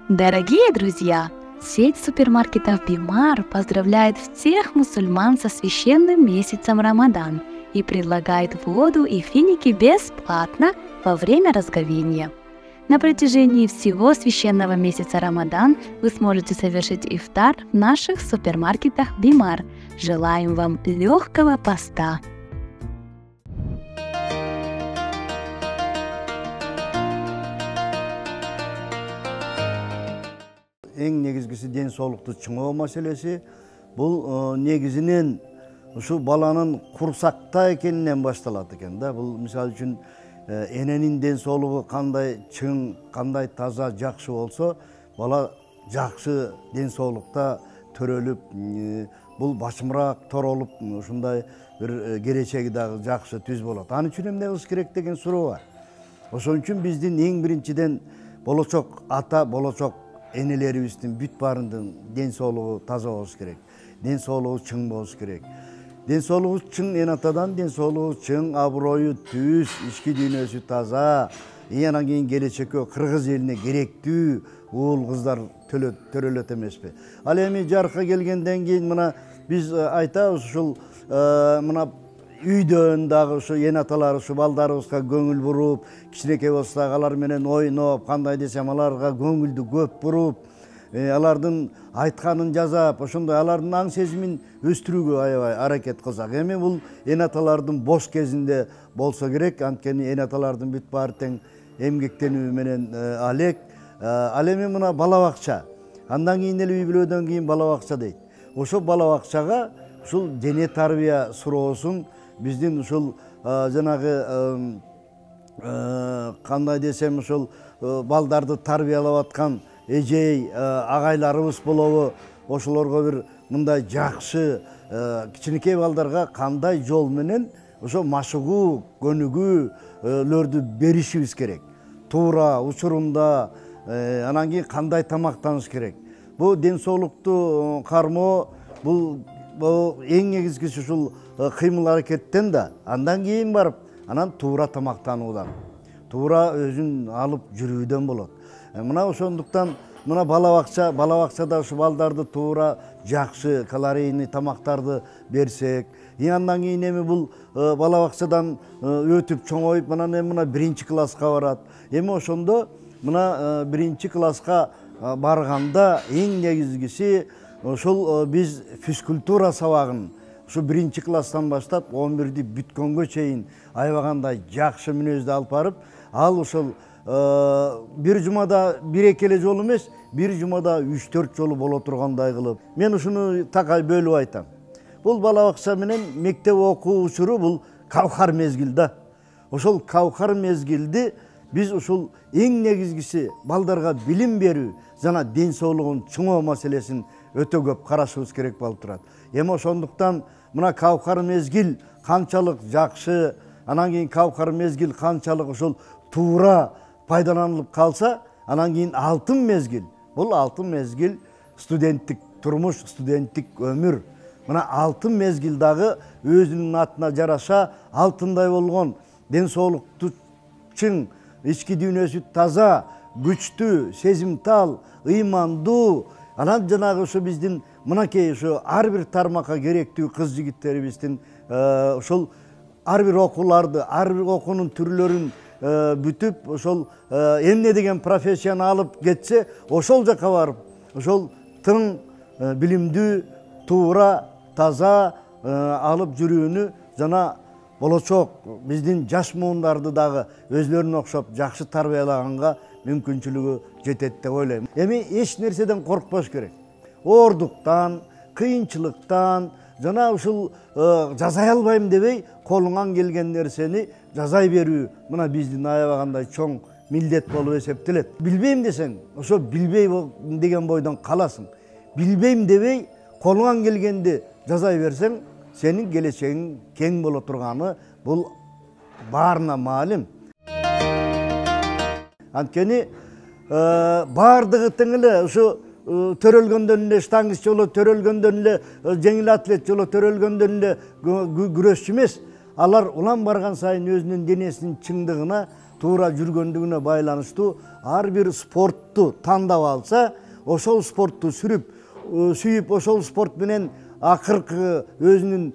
Дорогие друзья, сеть супермаркетов Бимар поздравляет всех мусульман со священным месяцем Рамадан и предлагает воду и финики бесплатно во время разговения. На протяжении всего священного месяца Рамадан вы сможете совершить ифтар в наших супермаркетах Бимар. Желаем вам легкого поста! Eң негизгиси ден соолукту чыңоо маселеси. Бул негизинен ушу баланын курсакта экенинен башталат экен да. Бул мисалы үчүн эненин ден соолугу кандай чың, кандай таза, жакшы болсо, бала жакшы ден соолукта төрөлүп, бул бачымыраак торолуп, ушундай бир келечеги дагы жакшы түз болот. Аны үчүн эмне кылыш керек деген суроо бар. Ошон үчүн биздин эң биринчиден болочок ата, болочок энелерибиздин бүт баарынын ден соолугу таза болуш керек. Ден соолугу чың болуш керек. Ден соолугу чың эн атадан, ден соолугу чың, аброю түз, ички дүйнөсү таза, анан кийин келечекке кыргыз элине керектүү уул кыздар төрөлөт эмеспи. Ал эми жарыкка келгенден кийин мына биз айтабыз ушул мына үйдөн дагы ушу эн аталар ушу балдарыбызга көңүл буруп, кичинекей болсо алар менен ойноп, кандай десем аларга көңүлдү көп буруп, алардын айтканын жасап, ошондой алардын аң сезимин өстүрүүгө аябай аракет кылсак. Эми бул эн аталардын бош кезинде болсо керек, анткени эн аталардын бүт баары тең эмгектенүү менен алек. Ал эми мына бала бакча, андан кийин эле үй бүлөдөн кийин бала бакча дейт. Ошо бала бакчага ушул дене тарбия суроосун биздин ушул жанагы кандай десем ушул балдарды тарбиялап аткан эжей агайларыбыз болобу, ошолорго бир мындай жакшы кичинекей балдарга кандай жол менен ошо машыгуу, көнүгүүлөрдү беришибиз керек. Туура учурунда, анан кийин кандай тамактаныш керек. Бул ден соолукту кармоо, бул эң негизгиси ушул кыймыл аракеттен да, андан кийин барып, анан туура тамактануудан, туура өзүн алып жүрүүдөн болот. Мына ошондуктан мына бала бакчада ушу балдарды туура жакшы калорийный тамактарды берсек, андан кийин эми бул бала бакчадан өтүп чоңоюп, анан эми мына 1-класска барат. Эми ошондо мына 1-класска барганда эң негизгиси ошол биз физкультура сабагын ушу 1-класстан баштап 11-ди бүткөнгө чейин аябагандай жакшы мүнөздү алып барып, ал ошол бир жумада 1-2 эле жолу эмес, бир жумада 3-4 жолу боло тургандай кылып. Мен ушуну такай бөлүп айтам. Бул бала бакча менен мектеп окуу учуру бул кавхар мезгил да. Ошол кавхар мезгилди биз ушул эң негизгиси балдарга билим берүү жана ден соолугун чыңоо маселесин өтө көп карашыбыз керек болуп турат. Эми ошондуктан мына кавхар мезгил канчалык жакшы, анан кийин кавхар мезгил канчалык ушул туура пайдаланылып калса, анан кийин алтын мезгил. Бул алтын мезгил студенттик турмуш, студенттик өмүр. Мына алтын мезгил дагы өзүнүн атына жараша алтындай болгон, ден соолукту чың, ички дүйнөсү таза, күчтүү, сезимтал, ыймандуу, анан жанагы ушу биздин мынакей ушу ар бир тармакка керектүү кыз жигиттерибиздин ошол ар бир окууларды, ар бир окуунун түрлөрүн бүтүп, ошол эмне деген профессияны алып кетсе, ошол жакка барып, ошол тың билимдүү, туура, таза алып жүрүүнү жана болочок биздин жаш муундарды дагы өзлөрүнө окшоп жакшы тарбиялаганга мүмкүнчүлүгү жетет деп ойлойм. Эми эч нерседен коркпош керек. Оордуктан, кыйынчылыктан, жана ушул жасай албайм дебей, колуңан келген нерсени жасай берүү мына биздин аябагандай чоң милдет болуп эсептелет. Билбейм десең, ошо билбей деген бойдон каласың. Билбейм дебей, колуңан келгенди жасай берсең, сенин келечегиң кең боло турганы бул баарына маалим. Анткени баардыгы тең эле ушу төрөлгөндөн эле штангист жолу, төрөлгөндөн эле жеңил атлет жолу, төрөлгөндөн эле күрөшчү эмес. Алар улам барган сайын өзүнүн денесинин чыңдыгына, туура жүргөндүгүнө байланыштуу ар бир спортту тандап алса, ошол спортту сүйүп ошол спорт менен акыркы өзүнүн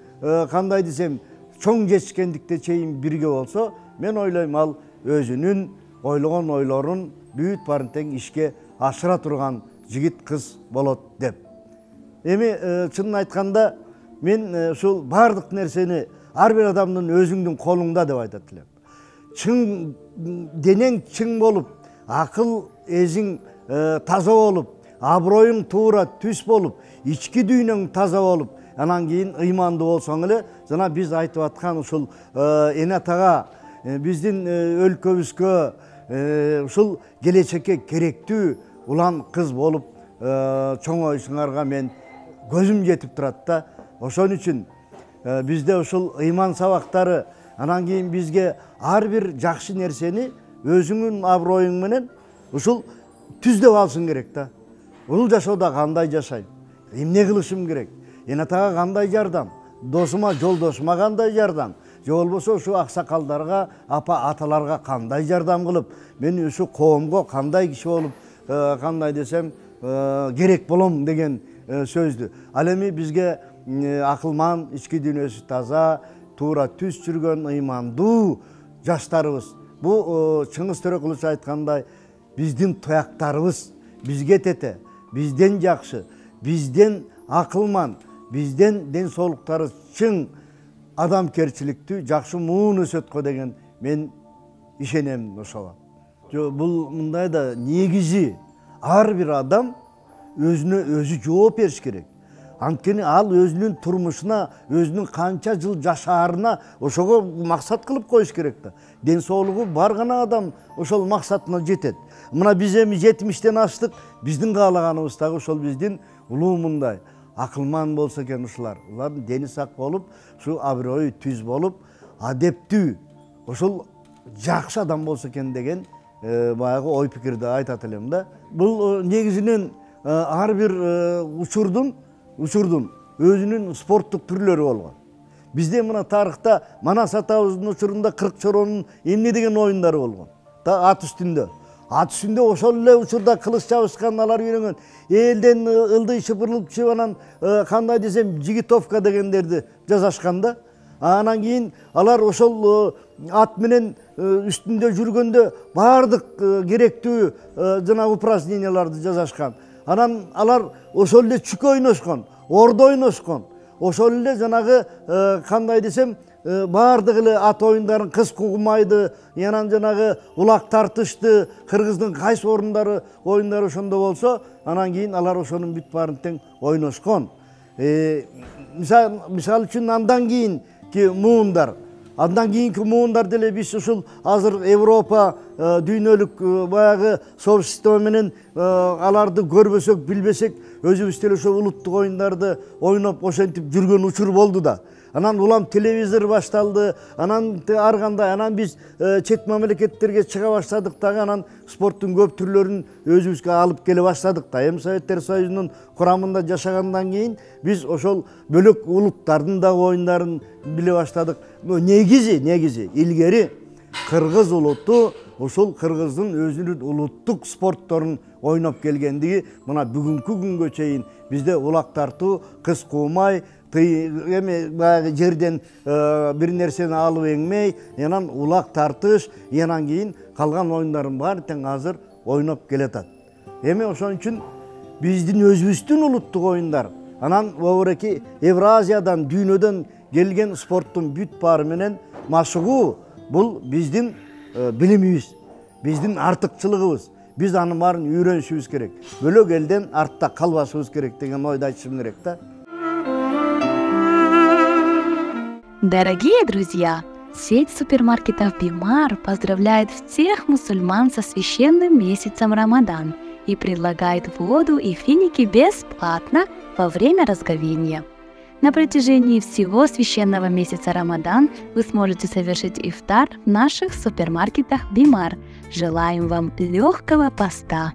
кандай десем чоң жетишкендикке чейин бирге болсо, мен ойлойм ал өзүнүн ойлогон ойлорун бүт баарын тең ишке ашыра турган жигит кыз болот деп. Эми чынын айтканда мен ушул бардык нерсени ар бир адамдын өзүңдүн колуңда деп айтат элем. Чың денең чың болуп, акыл эзиң таза болуп, аброюң туура түз болуп, ички дүйнөң таза болуп, анан кийин ыймандуу болсоң эле, жана биз айтып аткан ушул эне атага биздин өлкөбүзгө ушул келечекке керектүү улан кыз болуп чоңоюшуңарга мен көзүм жетип турат да. Ошон үчүн бизде ушул ыйман сабактары, анан кийин бизге ар бир жакшы нерсени өзүңүн аброюң менен ушул түздөп алышың керек да. Бул жашоодо кандай жашайм, эмне кылышым керек, эне атага кандай жардам, досума, жолдошума кандай жардам, же болбосо ушу аксакалдарга, аталарга кандай жардам кылып, мен ушу коомго кандай киши болуп, кандай десем керек болом деген сөздү. Ал эми бизге акылман, ички дүйнөсү таза, туура түз жүргөн ыймандуу жаштарыбыз. Бул Чыңгыз Төрөкулович айткандай, биздин тояктарыбыз бизге тете, бизден жакшы, бизден акылман, бизден ден соолуктары чың, адамкерчиликтүү, жакшы муун өсөткө деген мен ишенем ошого. Бул мындай да негизи ар бир адам өзүнө өзү жооп бериш керек. Анткени ал өзүнүн турмушуна, өзүнүн канча жыл жашаарына ошого максат кылып коюш керек да. Ден соолугу бар гана адам ошол максатына жетет. Мына биз эми 70-тен аштык, биздин каалаганыбыз дагы ошол биздин улуу мындай акылман болсо экен ушулар. Улардын дени сак болуп, ушу аброю түз болуп, адептүү, ошол жакшы адам болсо экен деген баягы ой пикирди айтат элем да. Бул негизинен ар бир учурдун өзүнүн спорттук түрлөрү болгон. Бизде мына тарыхта Манас атабыздын учурунда 40 чоронун эмне деген оюндары болгон. Ат үстүндө. Ат үстүндө ошол эле учурда кылыч чабышкан, алар үйрөнгөн. Элден ылдый шыпырылып чыгып, анан кандай десем жигитовка дегендерди жасашкан да. Анан кийин алар ошол ат менен үстүндө жүргөндө бардык керектүү жана упражненияларды жасашкан. Анан алар ошол эле чүк ойношкон, ордо ойношкон. Ошол эле жанагы кандай десем бардык эле ат оюндарын, кыз кугумайды, анан жанагы улак тартышты, кыргыздын кайсы оюндары ошондо болсо, анан кийин алар ошонун бүт баарын тең ойношкон. Мисал үчүн андан кийинки муундар. Андан кийинки муундар деле биз ушул азыр Европа дүйнөлүк баягы сообщество менен аларды көрбөсөк, билбесек, өзүбүз деле ошол улуттук оюндарды ойноп ошентип жүргөн учур болду да. Анан улам телевизор башталды, анан ар кандай, анан биз чет мамлекеттерге чыга баштадык дагы, анан спорттун көп түрлөрүн өзүбүзгө алып келе баштадык да. Эми Советтер Союзунун курамында жашагандан кийин биз ошол бөлөк улуттардын дагы оюндарын биле баштадык. Негизи илгери кыргыз улуту ошол кыргыздын өзүнүн улуттук спортторун ойноп келгендиги мына бүгүнкү күнгө чейин бизде улак тартуу, кыз куумай, эми баягы жерден бир нерсени алып эңмей, анан улак тартыш, анан кийин калган оюндардын баары тең азыр ойноп келатат. Эми ошон үчүн биздин өзүбүздүн улуттук оюндар, анан обуреки Евразиядан, дүйнөдөн келген спорттун бүт баары менен машыгуу, бул биздин билимибиз, биздин артыкчылыгыбыз. Биз анын баарын үйрөнүшүбүз керек. Бөлөк элден артта калбашыбыз керек деген ойду айтышым керек да. Дорогие друзья, сеть супермаркетов Бимар поздравляет всех мусульман со священным месяцем Рамадан и предлагает воду и финики бесплатно во время разговения. На протяжении всего священного месяца Рамадан вы сможете совершить ифтар в наших супермаркетах Бимар. Желаем вам легкого поста!